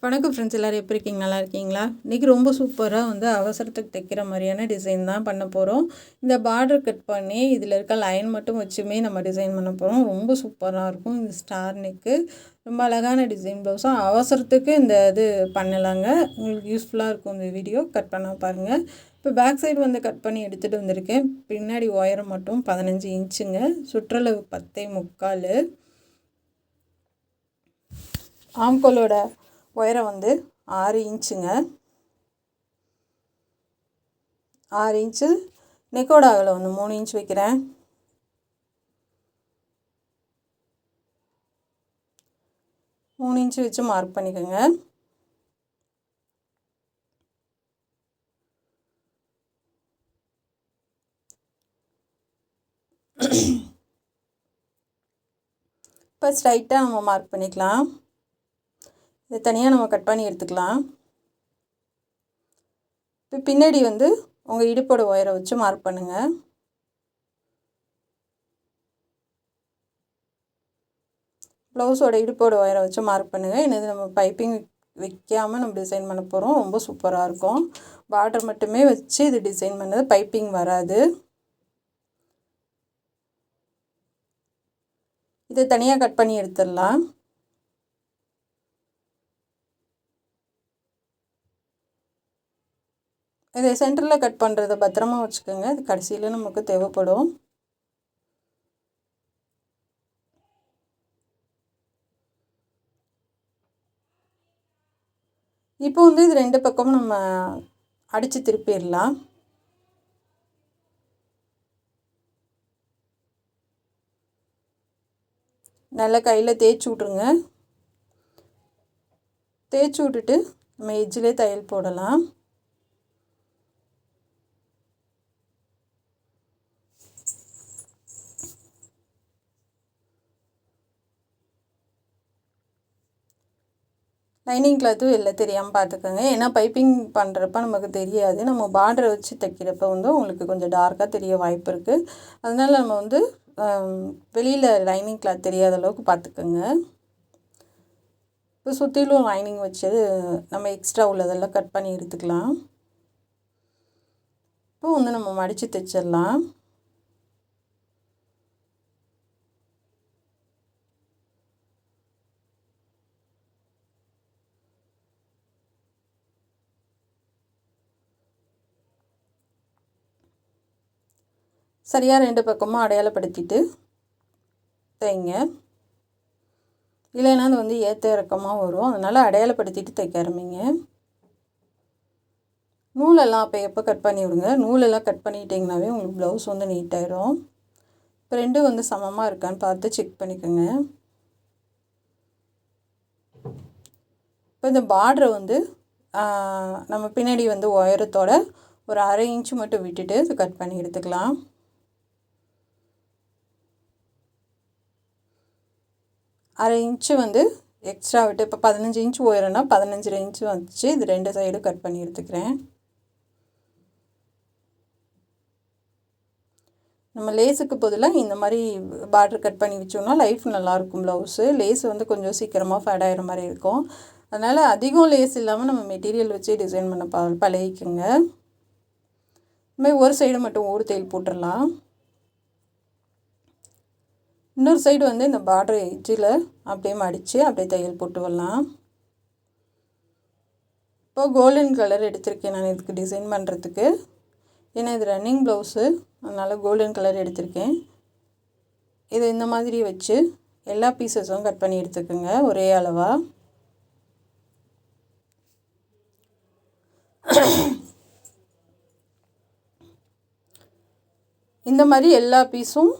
வணக்கம் ஃப்ரெண்ட்ஸ், எல்லோரும் எப்படி இருக்கீங்க? நல்லா இருக்கீங்களா? இன்றைக்கி ரொம்ப சூப்பராக அவசரத்துக்கு தைக்கிற மாதிரியான டிசைன் தான் பண்ண போகிறோம். இந்த பார்டர் கட் பண்ணி இதில் இருக்க லைன் மட்டும் வச்சுமே நம்ம டிசைன் பண்ண போகிறோம். ரொம்ப சூப்பராக இருக்கும். இந்த ஸ்டார் நெக்கு ரொம்ப அழகான டிசைன் ப்ளவுஸாக அவசரத்துக்கு இந்த இது பண்ணலாங்க. உங்களுக்கு யூஸ்ஃபுல்லாக இருக்கும் இந்த வீடியோ. கட் பண்ண பாருங்கள். இப்போ பேக் சைடு கட் பண்ணி எடுத்துகிட்டு வந்திருக்கேன். பின்னாடி உயரம் மட்டும் 15 இன்ச்சுங்க. சுற்றளவு 10.75. ஆம்கோலோட உயரம் 6 இன்ச்சுங்க. 6 இன்ச்சு. நெக்கோட அகலம் 3 இன்ச் வைக்கிறேன். மூணு இன்ச்சு வச்சு மார்க் பண்ணிக்கோங்க. இப்போ ஸ்ட்ரைட்டாக நம்ம மார்க் பண்ணிக்கலாம். இதை தனியாக நம்ம கட் பண்ணி எடுத்துக்கலாம். இப்போ பின்னாடி உங்கள் இடுப்போட உயரம் வச்சு மார்க் பண்ணுங்கள். ப்ளவுஸோட இடுப்போட உயரம் வச்சு மார்க் பண்ணுங்கள். என்னது நம்ம பைப்பிங் வைக்காமல் நம்ம டிசைன் பண்ண போகிறோம். ரொம்ப சூப்பராக இருக்கும். பார்டர் மட்டுமே வச்சு இது டிசைன் பண்ணது, பைப்பிங் வராது. இதை தனியாக கட் பண்ணி எடுத்துடலாம். இதை சென்டரில் கட் பண்ணுறத பத்திரமா வச்சுக்கோங்க. இது கடைசியில் நமக்கு தேவைப்படும். இப்போ இது ரெண்டு பக்கமும் நம்ம அடித்து திருப்பிடலாம். நல்லா கையில் தேய்ச்சி விட்ருங்க. தேய்ச்சி விட்டுட்டு நம்ம எஜ்ஜிலே தையல் போடலாம். லைனிங் கிளாத்து வெளில தெரியாமல் பார்த்துக்கோங்க. ஏன்னா பைப்பிங் பண்ணுறப்ப நமக்கு தெரியாது. நம்ம பார்டரை வச்சு தைக்கிறப்ப உங்களுக்கு கொஞ்சம் டார்க்காக தெரிய வாய்ப்பு இருக்குது. அதனால் நம்ம வெளியில் லைனிங் கிளாத் தெரியாத அளவுக்கு பார்த்துக்கோங்க. இப்போ சுற்றிலும் லைனிங் வச்சு நம்ம எக்ஸ்ட்ரா உள்ளதெல்லாம் கட் பண்ணி எடுத்துக்கலாம். இப்போ நம்ம மடித்து தைச்சிடலாம். சரியாக ரெண்டு பக்கமும் அடையாளப்படுத்திட்டு தைங்க. இல்லைன்னா அது ஏற்ற இறக்கமாக வரும். அதனால் அடையாளப்படுத்திட்டு தைக்க ஆரம்பிங்க. நூலெல்லாம் அப்போ எப்போ கட் பண்ணி விடுங்க. நூலெல்லாம் கட் பண்ணிட்டிங்கனாவே உங்களுக்கு ப்ளவுஸ் நீட்டாயிரும். இப்போ ரெண்டும் சமமாக இருக்கான்னு பார்த்து செக் பண்ணிக்கோங்க. இப்போ இந்த பார்டரை நம்ம பின்னாடி உயரத்தோட ஒரு 1/2 இன்ச்சு மட்டும் விட்டுட்டு இது கட் பண்ணி எடுத்துக்கலாம். அரை இன்ச்சு எக்ஸ்ட்ரா விட்டு, இப்போ 15 இன்ச்சு உயரம்னா 15 இன்ச்சு வந்துச்சு. இது ரெண்டு சைடும் கட் பண்ணி எடுத்துக்கிறேன். நம்ம லேஸுக்கு பதிலாக இந்த மாதிரி பார்டர் கட் பண்ணி வச்சோம்னா லைஃப் நல்லாயிருக்கும் ப்ளவுஸு. லேஸ் கொஞ்சம் சீக்கிரமாக ஃபேட் ஆகிற மாதிரி இருக்கும். அதனால் அதிகம் லேஸ் இல்லாமல் நம்ம மெட்டீரியல் வச்சு டிசைன் பண்ண பழகிக்குங்க. இதுமாதிரி ஒரு சைடு மட்டும் ஓடு தையல் போட்டுடலாம். இன்னொரு சைடு இந்த பார்டர் எட்ஜில் அப்படியே மடித்து அப்படியே தையல் போட்டு வரலாம். இப்போ கோல்டன் கலர் எடுத்திருக்கேன் நான் இதுக்கு டிசைன் பண்ணுறதுக்கு. ஏன்னா இது ரன்னிங் ப்ளவுஸு, அதனால் கோல்டன் கலர் எடுத்திருக்கேன். இதை இந்த மாதிரி வச்சு எல்லா பீசஸும் கட் பண்ணி எடுத்துக்கோங்க ஒரே அளவாக. இந்த மாதிரி எல்லா பீஸும்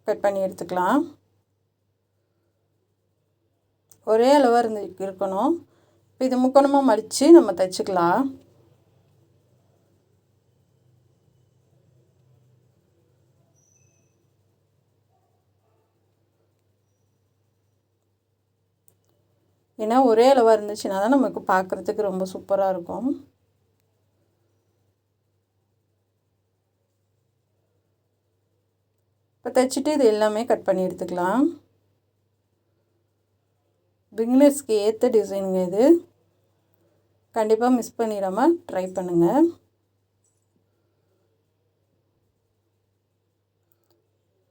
கட் பண்ணி எடுத்துக்கலாம். ஒரே அளவாக இருக்கணும். இப்போ இது முக்கோணமாக மடித்து நம்ம தைச்சிக்கலாம். ஏன்னா ஒரே அளவாக இருந்துச்சுன்னா தான் நமக்கு பார்க்குறதுக்கு ரொம்ப சூப்பராக இருக்கும். இப்போ தைச்சிட்டு இது எல்லாமே கட் பண்ணி எடுத்துக்கலாம். பிகினர்ஸ்க்கு ஏற்ற டிசைனுங்க இது. கண்டிப்பாக மிஸ் பண்ணிடாமல் ட்ரை பண்ணுங்கள்.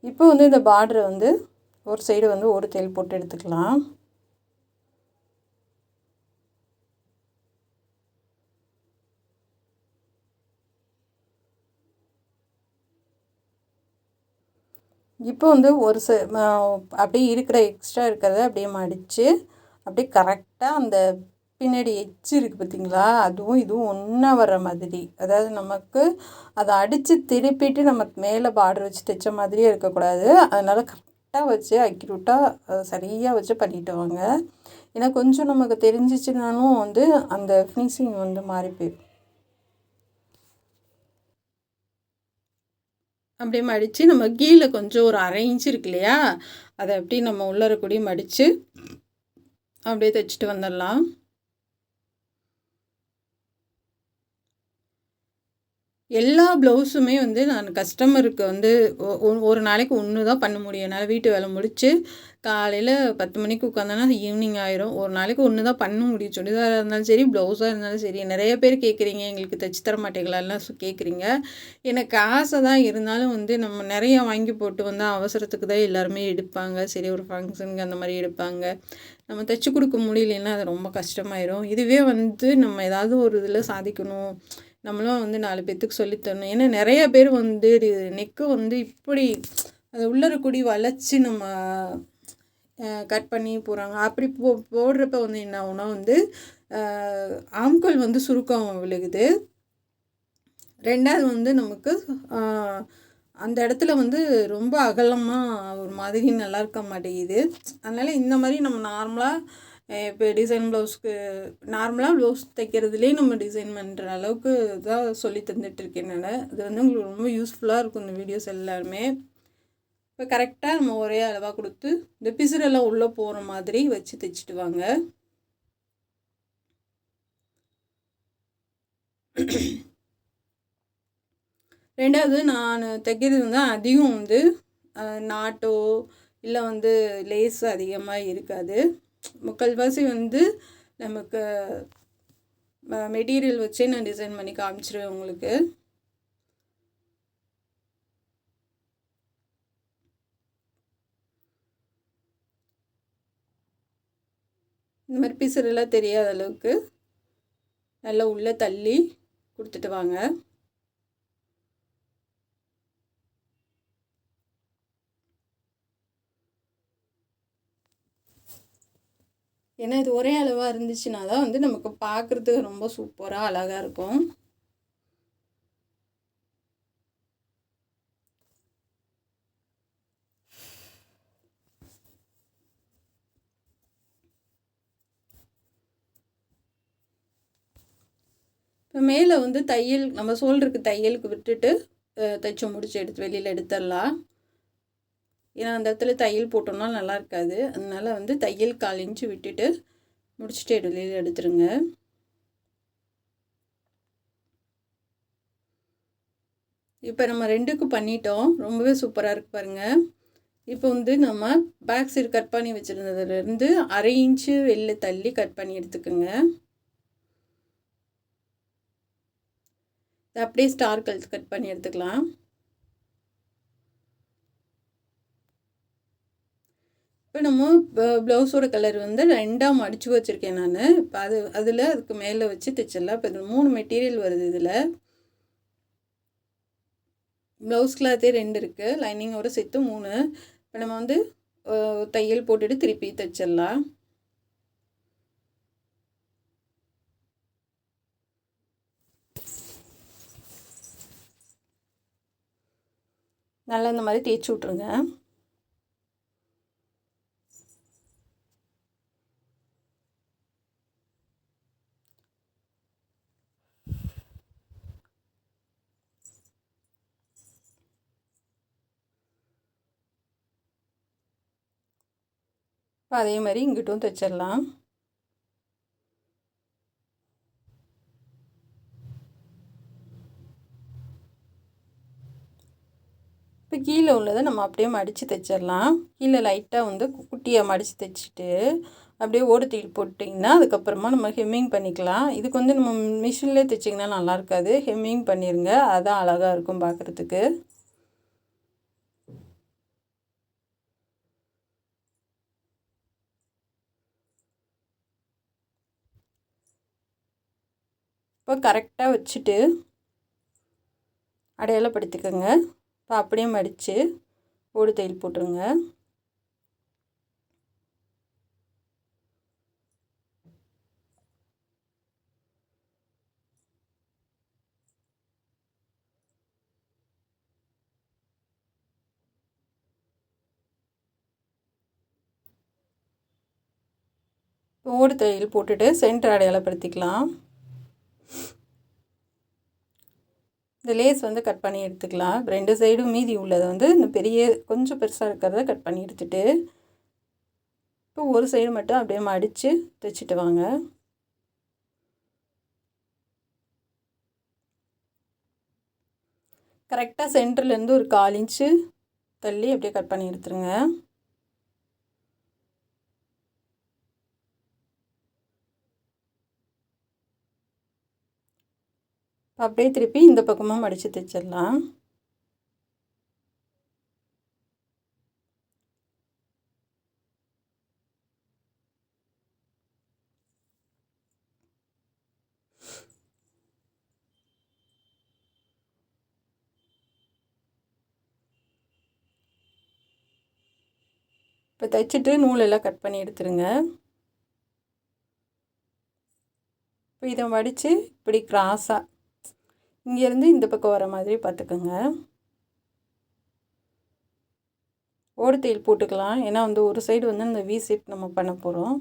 இப்போ வந்து இந்த பார்டரை வந்து ஒரு சைடு வந்து ஒரு தையல் போட்டு எடுத்துக்கலாம். இப்போ வந்து ஒரு அப்படியே இருக்கிற எக்ஸ்ட்ரா இருக்கிறத அப்படியே மடித்து அப்படியே கரெக்டாக அந்த பின்னாடி எட்ஜ் இருக்குது பார்த்திங்களா, அதுவும் இதுவும் ஒன்றா வர்ற மாதிரி, அதாவது நமக்கு அதை அடித்து திருப்பிட்டு நம்ம மேலே பார்டர் வச்சு தைச்ச மாதிரியே இருக்கக்கூடாது. அதனால் கரெக்டாக வச்சு அக்யூரேட்டாக சரியாக வச்சு பண்ணிட்டு வாங்க. ஏன்னா கொஞ்சம் நமக்கு தெரிஞ்சிச்சுனாலும் வந்து அந்த ஃபினிஷிங் வந்து மாறி போயிடும். அப்படியே மடித்து நம்ம கீழே கொஞ்சம் ஒரு 1/2 இன்ச்சு இருக்கு இல்லையா, அதை அப்படியே நம்ம உள்ளர கூடி மடித்து அப்படியே தைச்சிட்டு வந்துடலாம். எல்லா ப்ளவுஸுமே வந்து நான் கஸ்டமருக்கு வந்து ஒரு நாளைக்கு 1 தான் பண்ண முடியும். என்னால் வீட்டு வேலை முடித்து காலையில் 10 மணிக்கு உட்காந்தோன்னா ஈவினிங் ஆயிரும். ஒரு நாளைக்கு 1 தான் பண்ண முடியும். சுடிதாராக இருந்தாலும் சரி, ப்ளவுஸாக இருந்தாலும் சரி. நிறைய பேர் கேட்குறீங்க, எங்களுக்கு தைச்சி தர மாட்டீங்களாலாம் கேட்குறீங்க. எனக்கு ஆசை தான், இருந்தாலும் வந்து நம்ம நிறைய வாங்கி போட்டு வந்து அவசரத்துக்கு தான் எல்லாருமே எடுப்பாங்க. சரி, ஒரு ஃபங்க்ஷனுக்கு அந்த மாதிரி எடுப்பாங்க. நம்ம தைச்சி கொடுக்க முடியலன்னா அது ரொம்ப கஷ்டமாயிரும். இதுவே வந்து நம்ம ஏதாவது ஒரு இதில் சாதிக்கணும், நம்மளும் வந்து 4 பேர்த்துக்கு சொல்லித்தரணும். ஏன்னா நிறைய பேர் வந்து நெக்கு வந்து இப்படி அதை உள்ளரக்கூடி வளைச்சி நம்ம கட் பண்ணி போகிறாங்க. அப்படி போடுறப்ப வந்து என்ன ஆகுனா வந்து ஆம்கோல் வந்து சுருக்கம் விழுகுது. 2வது வந்து நமக்கு அந்த இடத்துல வந்து ரொம்ப அகலமாக ஒரு மாதிரி நல்லா இருக்க மாட்டேங்குது. அதனால் இந்த மாதிரி நம்ம நார்மலாக இப்போ டிசைன் ப்ளவுஸ்க்கு நார்மலாக ப்ளவுஸ் தைக்கிறதுலேயே நம்ம டிசைன் பண்ணுற அளவுக்கு தான் சொல்லி தந்துட்டுருக்கேன் நான். அது வந்து உங்களுக்கு ரொம்ப யூஸ்ஃபுல்லாக இருக்கும் இந்த வீடியோஸ் எல்லாருமே. இப்போ கரெக்டாக நம்ம ஒரே அளவாக கொடுத்து இந்த பிசுரெல்லாம் உள்ளே போகிற மாதிரி வச்சு தைச்சிட்டு வாங்க. ரெண்டாவது நான் தைக்கிறது வந்து அதிகம் வந்து நாட்டோ இல்லை வந்து லேஸ் அதிகமாக இருக்காது. முக்கால்வாசி வந்து நமக்கு மெட்டீரியல் வச்சே நான் டிசைன் பண்ணி காமிச்சிருவேன் உங்களுக்கு. இந்த மாதிரி பிசுரெல்லாம் தெரியாத அளவுக்கு நல்லா உள்ளே தள்ளி கொடுத்துட்டு வாங்க. ஏன்னா இது ஒரே அளவாக இருந்துச்சுன்னா தான் வந்து நமக்கு பார்க்குறதுக்கு ரொம்ப சூப்பராக அழகாக இருக்கும். இப்போ மேலே வந்து தையல் நம்ம ஷோல்டருக்கு தையலுக்கு விட்டுட்டு தைச்சு முடிச்சு எடுத்து வெளியில் எடுத்துடலாம். ஏன்னா அந்த இடத்துல தையல் போட்டோம்னா நல்லா இருக்காது. அதனால் வந்து தையல் 1/4 இன்ச்சு விட்டுட்டு முடிச்சுட்டு வெளியில் எடுத்துருங்க. இப்போ நம்ம 2க்கு பண்ணிட்டோம். ரொம்பவே சூப்பராக இருக்குது பாருங்கள். இப்போ வந்து நம்ம பேக் சைடு கட் பண்ணி வச்சுருந்ததுலேருந்து 1/2 இன்ச்சு வெளில தள்ளி கட் பண்ணி எடுத்துக்கோங்க. அப்படியே ஸ்டார் கழுத்து கட் பண்ணி எடுத்துக்கலாம். இப்போ நம்ம ப்ளவுஸோட கலர் வந்து 2ஆக மடித்து வச்சுருக்கேன் நான். இப்போ அதுக்கு மேலே வச்சு தைச்சிடலாம். இப்போ 3 மெட்டீரியல் வருது இதில். ப்ளவுஸ் கிளாத்தே 2 இருக்குது, லைனிங்கோடு சேர்த்து 3. இப்போ நம்ம வந்து தையல் போட்டுட்டு திருப்பி தைச்சிடலாம். நல்லா இந்த மாதிரி தேய்ச்சி விட்ருங்க. இப்போ அதே மாதிரி இங்கிட்டும் தைச்சிடலாம். இப்போ கீழே உள்ளதை நம்ம அப்படியே மடித்து தைச்சிடலாம். கீழே லைட்டாக வந்து குட்டியாக மடித்து தைச்சிட்டு அப்படியே ஓடு தையல் போட்டிங்கன்னா அதுக்கப்புறமா நம்ம ஹெம்மிங் பண்ணிக்கலாம். இதுக்கு வந்து நம்ம மிஷின்லேயே தைச்சிங்கன்னா நல்லா இருக்காது. ஹெம்மிங் பண்ணிடுங்க, அதான் அழகாக இருக்கும் பார்க்குறதுக்கு. இப்போ கரெக்டாக வச்சுட்டு அடையாளப்படுத்திக்கோங்க. இப்போ அப்படியே மடித்து ஓடு தையல் போட்டுருங்க. ஓடு தையல் போட்டுட்டு சென்டர் அடையாளப்படுத்திக்கலாம். இந்த லேஸ் வந்து கட் பண்ணி எடுத்துக்கலாம். 2 சைடும் மீதி உள்ளதை வந்து இந்த பெரிய கொஞ்சம் பெருசாக இருக்கிறத கட் பண்ணி எடுத்துகிட்டு இப்போ ஒரு சைடு மட்டும் அப்படியே மடித்து தைச்சிட்டு வாங்க. கரெக்டாக சென்டர்லேருந்து ஒரு 1/4 இன்ச்சு தள்ளி அப்படியே கட் பண்ணி எடுத்துருங்க. அப்படியே திருப்பி இந்த பக்கமாக மடித்து தைச்சிடலாம். இப்போ தைச்சிட்டு நூலெல்லாம் கட் பண்ணி எடுத்துருங்க. இப்போ இதை மடித்து இப்படி கிராஸாக இங்கேருந்து இந்த பக்கம் வர மாதிரி பார்த்துக்கோங்க. ஓடு தையல் போட்டுக்கலாம், ஏன்னா வந்து ஒரு சைடு வந்து இந்த வி ஷேப் நம்ம பண்ண போகிறோம்.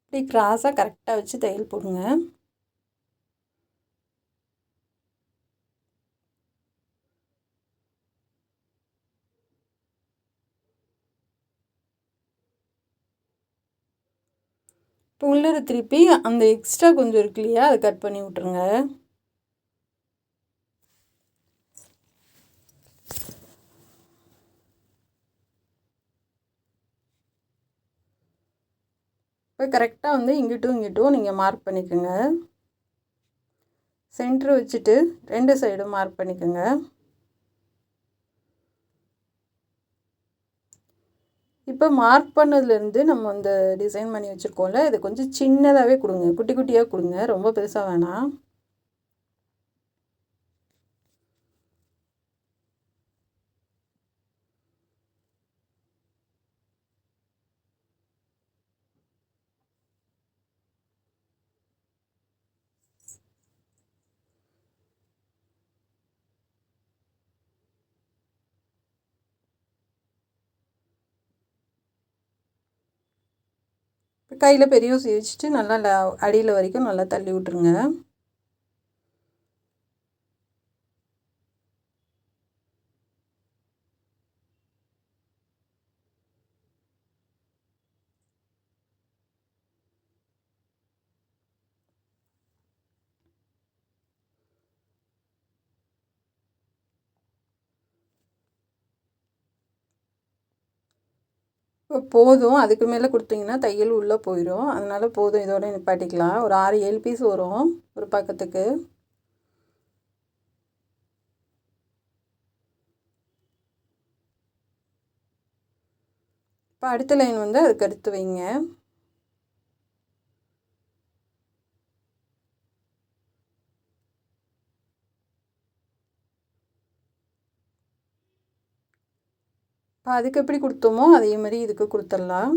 இப்படி கிராஸாக கரெக்டாக வச்சு தையல் போடுங்க. இப்போ உள்ளே திருப்பி அந்த எக்ஸ்ட்ரா கொஞ்சம் இருக்கு இல்லையா, அதை கட் பண்ணி விட்ருங்க. இப்போ கரெக்டாக வந்து இங்கிட்டும் நீங்கள் மார்க் பண்ணிக்கோங்க. சென்டர் வச்சுட்டு 2 சைடும் மார்க் பண்ணிக்கோங்க. இப்போ மார்க் பண்ணதுலேருந்து நம்ம இந்த டிசைன் பண்ணி வச்சுருக்கோம்ல, இதை கொஞ்சம் சின்னதாகவே கொடுங்க, குட்டி குட்டியாக கொடுங்க, ரொம்ப பெருசாக வேணாம். கையில் பெரிய ஊசி வச்சுட்டு நல்லா அடியில் வரைக்கும் நல்லா தள்ளி விட்ருங்க. இப்போ போதும், அதுக்கு மேலே கொடுத்தீங்கன்னா தையல் உள்ளே போயிடும், அதனால் போதும், இதோட நிப்பாட்டிக்கலாம். ஒரு 6-7 பீஸ் வரும் ஒரு பக்கத்துக்கு. இப்போ அடுத்த லைன் வந்து அதுக்கு அடுத்து வைங்க. இப்போ அதுக்கு எப்படி கொடுத்தோமோ அதே மாதிரி இதுக்கு கொடுத்துடலாம்.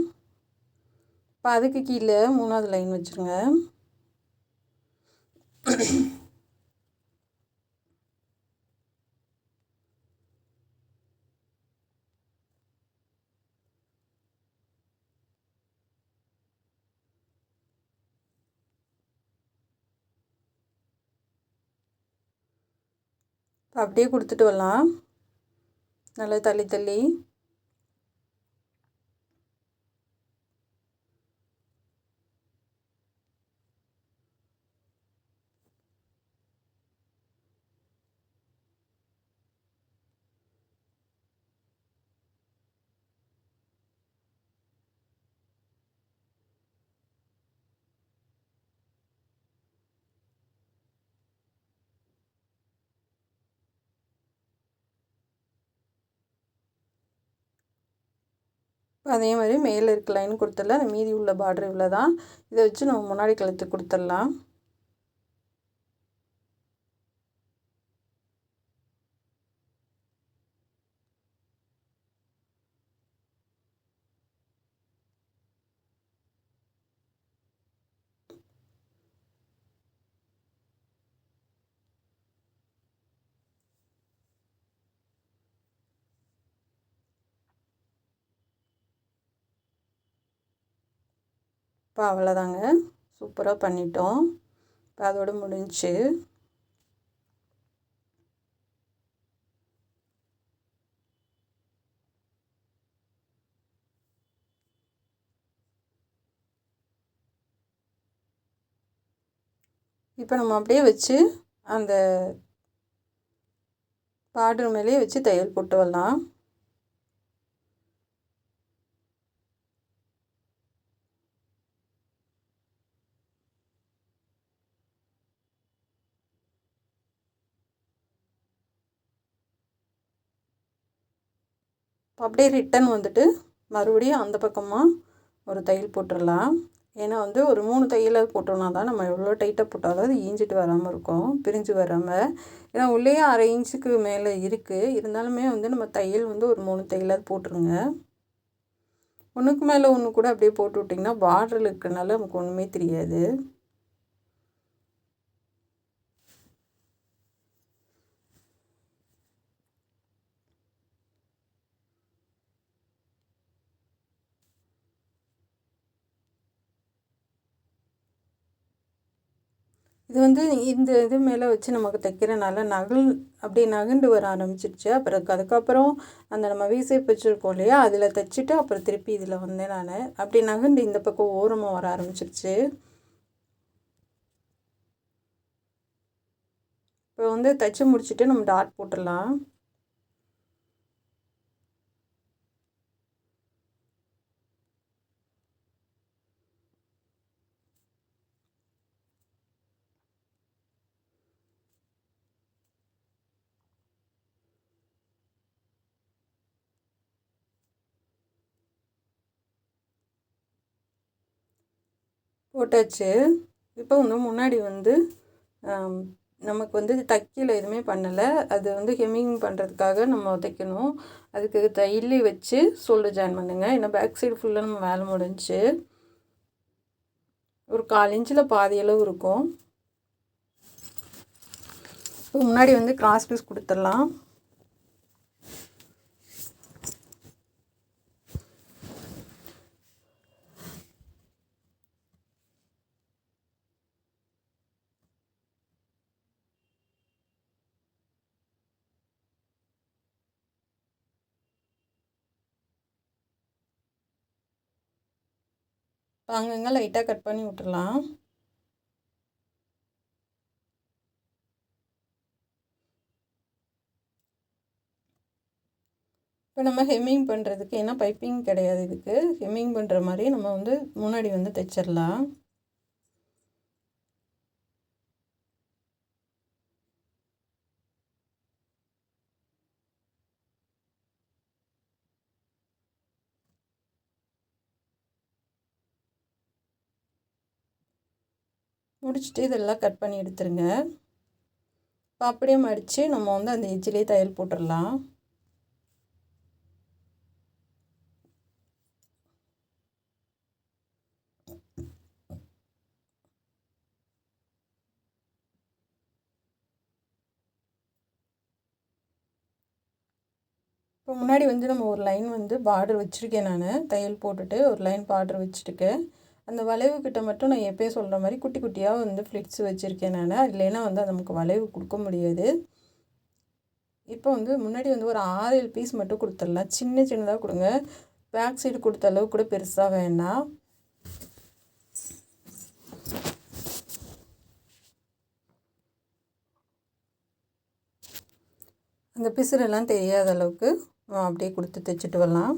இப்போ அதுக்கு கீழே 3வது லைன் வச்சுருங்க. இப்போ அப்படியே கொடுத்துட்டு வரலாம், நல்லா தள்ளி தள்ளி. அதே மாதிரி மேலே இருக்க லைன் கொடுத்துடலாம். அந்த மீதி உள்ள பார்டர் இவ்வளோ தான். இதை வச்சு நம்ம முன்னாடி கழுத்து கொடுத்துடலாம். இப்போ அவ்வளோதாங்க, சூப்பராக பண்ணிட்டோம். இப்போ அதோடு முடிஞ்சுச்சு. இப்போ நம்ம அப்படியே வச்சு அந்த பார்டர் மேலேயே வச்சு தையல் போட்டு வரலாம். அப்படியே ரிட்டன் வந்துட்டு மறுபடியும் அந்த பக்கமாக ஒரு தையல் போட்டுடலாம். ஏன்னா வந்து ஒரு 3 தையலை போட்டோம்னா தான் நம்ம எவ்வளோ டைட்டாக போட்டாலும் அது ஈஞ்சிட்டு வராமல் இருக்கும், பிரிஞ்சு வராமல். ஏன்னா உள்ளேயே 1/2 இன்ச்சுக்கு மேலே இருக்குது. இருந்தாலுமே வந்து நம்ம தையல் வந்து ஒரு 3 தையலாக போட்டுருங்க. ஒன்றுக்கு மேலே ஒன்று கூட அப்படியே போட்டு விட்டிங்கன்னா பார்டரில் இருக்கிறனால நமக்கு ஒன்றுமே தெரியாது. இது வந்து இந்த இது மேலே வச்சு நமக்கு தைக்கிறனால அப்படியே நகண்டு வர ஆரம்பிச்சிடுச்சு. அப்புறம் அதுக்கப்புறம் அந்த நம்ம வீசேப் வச்சுருக்கோம் இல்லையா, அதில் தைச்சிட்டு அப்புறம் திருப்பி இதில் வந்தேன் நான். அப்படி நகண்டு இந்த பக்கம் ஓரமாக வர ஆரம்பிச்சிருச்சு. இப்போ வந்து தைச்சி முடிச்சுட்டு நம்ம டாட் போட்டுடலாம். போட்டாச்சு. இப்போ வந்து முன்னாடி வந்து நமக்கு வந்து தைக்கல, எதுவுமே பண்ணலை. அது வந்து ஹெம்மிங் பண்ணுறதுக்காக நம்ம தைக்கணும். அதுக்கு தையலி வச்சு ஷோல்டர் ஜாயின் பண்ணுங்க. ஏன்னா பேக் சைடு ஃபுல்லாக நம்ம வேலை முடிஞ்சிச்சு. ஒரு 1/4 இன்ச்சில் பாதி அளவு இருக்கும். இப்போ முன்னாடி வந்து கிராஸ் பீஸ் கொடுத்துடலாம். அங்கங்கே லைட்டாக கட் பண்ணி விட்டுடலாம். இப்போ நம்ம ஹெம்மிங் பண்ணுறதுக்கு, ஏன்னா பைப்பிங் கிடையாது இதுக்கு, ஹெம்மிங் பண்ணுற மாதிரி நம்ம வந்து முன்னாடி வந்து தைச்சிடலாம். முடிச்சுட்டு இதெல்லாம் கட் பண்ணி எடுத்துருங்க. இப்போ அப்படியே மடித்து நம்ம வந்து அந்த எஜ்ஜிலே தையல் போட்டுடலாம். இப்போ முன்னாடி வந்து நம்ம ஒரு லைன் வந்து பார்டர் வச்சுருக்கேன். நான் தையல் போட்டுட்டு ஒரு லைன் பார்டர் வச்சுருக்கேன். அந்த வளைவு கிட்ட மட்டும் நான் எப்போயும் சொல்கிற மாதிரி குட்டி குட்டியாக வந்து ஃப்ளிட்ஸ் வச்சுருக்கேன் நான். இல்லைன்னா வந்து அது நமக்கு வளைவு கொடுக்க முடியாது. இப்போ வந்து முன்னாடி வந்து ஒரு 6-7 பீஸ் மட்டும் கொடுத்துடலாம். சின்ன சின்னதாக கொடுங்க. பேக் சைடு கொடுத்த அளவு கூட பெருசாக வேண்டாம். அந்த பிசுறெல்லாம் தெரியாத அளவுக்கு அப்படியே கொடுத்து தைச்சிட்டு வரலாம்.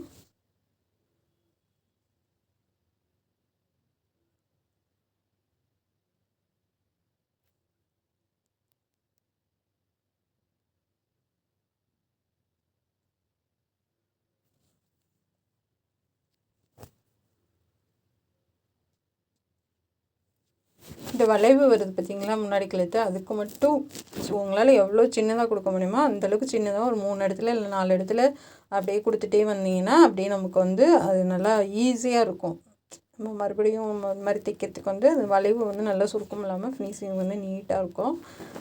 இந்த வளைவு வருது பார்த்திங்களா முன்னாடி கழுத்து, அதுக்கு மட்டும் உங்களால் எவ்வளோ சின்னதாக கொடுக்க முடியுமோ அந்தளவுக்கு சின்னதாக ஒரு 3 இடத்துல இல்லை 4 இடத்துல அப்படியே கொடுத்துட்டே வந்தீங்கன்னா அப்படியே நமக்கு வந்து அது நல்லா ஈஸியாக இருக்கும். நம்ம மறுபடியும் இந்த மாதிரி தைக்கிறதுக்கு வந்து அந்த வளைவு வந்து நல்லா சுருக்கம் இல்லாமல் ஃபினிஷிங் வந்து நீட்டாக இருக்கும்.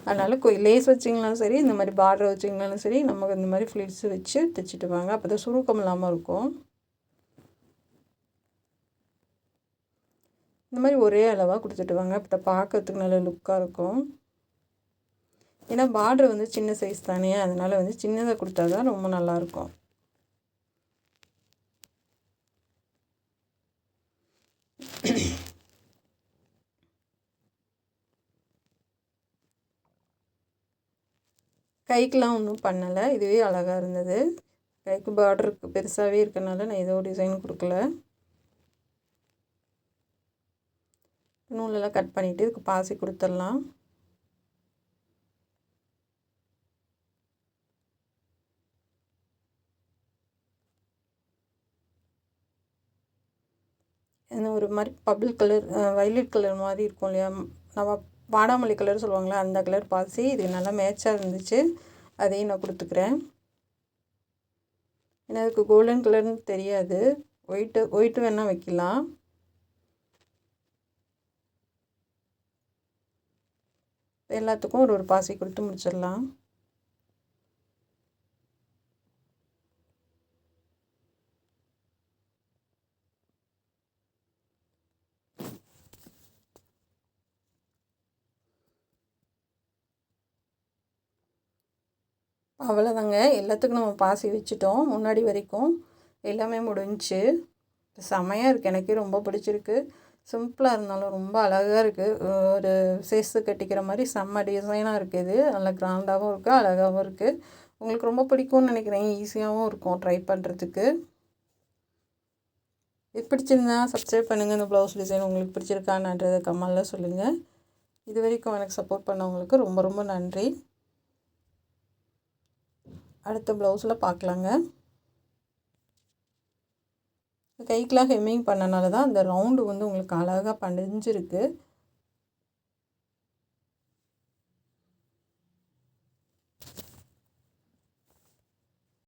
அதனால் லேஸ் வச்சிங்கனாலும் சரி, இந்த மாதிரி பார்டர் வச்சிங்கனாலும் சரி, நமக்கு இந்த மாதிரி ஃப்ளிட்ஸ் வச்சு தைச்சிட்டு வாங்க. அப்போ தான் சுருக்கம் இல்லாமல் இருக்கும். இந்த மாதிரி ஒரே அளவாக கொடுத்துட்டு வாங்க. அப்போ தான் பார்க்கறதுக்கு நல்ல லுக்காக இருக்கும். ஏன்னா பார்டர் வந்து சின்ன சைஸ் தானே, அதனால் வந்து சின்னதாக கொடுத்தா தான் ரொம்ப நல்லாயிருக்கும். கைக்கெலாம் ஒன்றும் பண்ணலை, இதுவே அழகாக இருந்தது. கைக்கு பார்டருக்கு பெருசாகவே இருக்கனால நான் ஏதோ டிசைன் கொடுக்கல. நூலெல்லாம் கட் பண்ணிவிட்டு இதுக்கு பாசி கொடுத்துடலாம். ஒரு மாதிரி பபிள் கலர் வைலட் கலர் மாதிரி இருக்கும் இல்லையா, நம்ம வாடாமல்லி கலர் சொல்லுவாங்களே அந்த கலர் பாசி இது நல்லா மேட்சாக இருந்துச்சு. அதையும் நான் கொடுத்துக்கிறேன். ஏன்னா அதுக்கு கோல்டன் கலர்னு தெரியாது, ஒயிட்டு வேணால் வைக்கலாம். எல்லாத்துக்கும் ஒரு பாசி கொடுத்து முடிச்சிடலாம். அவ்வளோதாங்க, எல்லாத்துக்கும் நம்ம பாசி வச்சுட்டோம். முன்னாடி வரைக்கும் எல்லாமே முடிஞ்சிச்சு. செமையாக இருக்குது, எனக்கே ரொம்ப பிடிச்சிருக்கு. சிம்பிளாக இருந்தாலும் ரொம்ப அழகாக இருக்குது. ஒரு சேஸ்து கட்டிக்கிற மாதிரி செம்ம டிசைனாக இருக்குது. இது நல்லா கிராண்டாகவும் இருக்குது, அழகாகவும் இருக்குது. உங்களுக்கு ரொம்ப பிடிக்கும்னு நினைக்கிறேன். ஈஸியாகவும் இருக்கும் ட்ரை பண்ணுறதுக்கு. இது பிடிச்சிருந்தா சப்ஸ்கிரைப் பண்ணுங்கள். இந்த ப்ளவுஸ் டிசைன் உங்களுக்கு பிடிச்சிருக்கான்றதை கமெண்டில் சொல்லுங்கள். இது வரைக்கும் எனக்கு சப்போர்ட் பண்ணவங்களுக்கு ரொம்ப ரொம்ப நன்றி. அடுத்த ப்ளவுஸில் பார்க்கலாங்க. கைக்கெலாம் ஹெம்மிங் பண்ணனால தான் அந்த ரவுண்டு வந்து உங்களுக்கு அழகாக படிஞ்சிருக்கு.